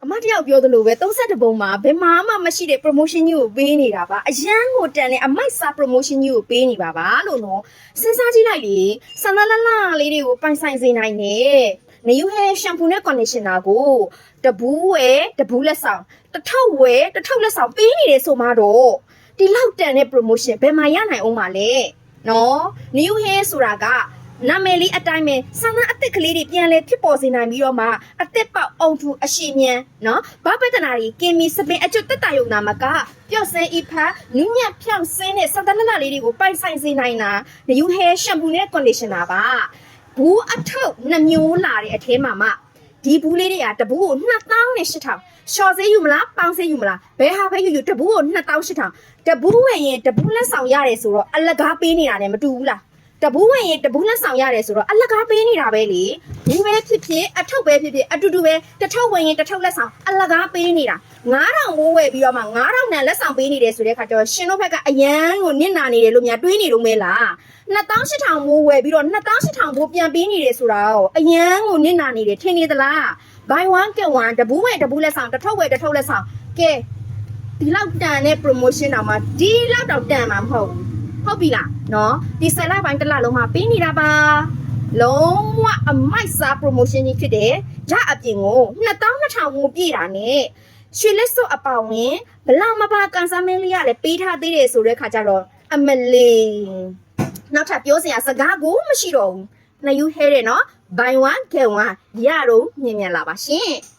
အမတယောက်ပြောသလိုပဲ32ပုံမှာဘယ်မှာမှမရှိတဲ့ promotion ကြီးကိုပေးနေတာပါအရန်ကိုတန်တဲ့အမိုက်စာ promotion ကြီးကိုပေးနေပါလို့နော်စဉ်းစားကြည့်လိုက်လေဆန္ဒလလလေးတွေကိုပိုင်ဆိုင်စေနိုင်တယ်နေယူဟဲရှမ်ပူနဲ့ conditioner ကိုတဘူးဝဲတဘူးလက်ဆောင်တစ်ထောက်ဝဲတစ်ထောက်လက်ဆောင်ပေးနေတယ်ဆိုမှတော့ဒီလောက်တန်တဲ့ promotion ဘယ်မှာရနိုင်အောင်ပါလဲနော်နေယူဟဲဆိုတာကနာမည်လေးအတိုင်းပဲဆန္ဒအစ်စ်ကလေးတွေပြန်လဲဖြစ်ပေါ်စေနိုင်ပြီးတော့မှအစ်စ်ပေါက်အောင်ထူအရှိမြန်နော်ဘာပဒနာကြီးကင်မီစပင်အကျွတ်တက်တာယုံနာမကပျော့စဲဤဖတ်နူးညံ့ဖြောင်းစင်းတဲ့စန္ဒလလေးတွေကိုပိုင်ဆိုင်စေနိုင်တာနေယူဟဲရှမ်ပူနဲ့ conditioner ပါဘူးအထောက်နှမျိုးလာတဲ့အထဲမှာမှဒီဘူးလေးတွေကတဘူးကို2800ရှော့စေးယူမလားပေါင်းစေးယူမလားဘယ်ဟာပဲယူတဘူးကို2800တဘူးဝင်ရင်တဘူးလက်ဆောင်ရတယ်ဆိုတော့အလကားပေးနေတာနဲ့မတူဘူးလားတဘူးဝင်ရင်တဘူးလက်ဆောင်ရတယ်ဆိုတော့အလကားပေးနေတာပဲလေဒီပဲဖြစ်ဖြစ်အထောက်ပဲဖြစ်ဖြစ်အတူတူပဲတစ်ထောက်ဝင်ရင်တစ်ထောက်လက်ဆောင်အလကားပေးနေတာ9000မိုးဝယ်ပြီးတော့မှ9000နဲ့လက်ဆောင်ပေးနေတယ်ဆိုတဲ့ခါကျတော့ရှင်တို့ဘက်ကအရန်ကိုနစ်နာနေတယ်လို့များတွေးနေလို့မဲလား2800မိုးဝယ်ပြီးတော့2800ဘိုးပြန်ပေးနေတယ်ဆိုတာကိုအရန်ကိုနစ်နာနေတယ်ထင်နေသလား buy one get one တဘူးဝယ်တဘူးလက်ဆောင်တစ်ထောက်ဝယ်တစ်ထောက်လက်ဆောင်ကဲဒီလောက်တန်တဲ့ promotion တောင်မှဒီလောက်တော့တန်မှာမဟုတ်ဘူးဟုတ်ပြီလားနော်ဒီဆယ်လပိုင်းတစ်လလုံးမှာပေးနေတာပါလုံးဝအမိုက်စား promotion ကြီးဖြစ်တယ်ရအပြင်ကို2200ကိုပြည့်တာနဲ့ရွှေလက်စုပ်အပေါဝင်ဘလောက်မပါကန်ဆာမင်းလေးရလည်းပေးထားသေးတယ်ဆိုတဲ့ခါကျတော့အမလေးနောက်ထပ်ပြောစရာစကားကိုမရှိတော့ဘူးနှစ်ယူဟဲတယ်နော် buy one get one ရတော့မြင်မြန်လာပါရှင်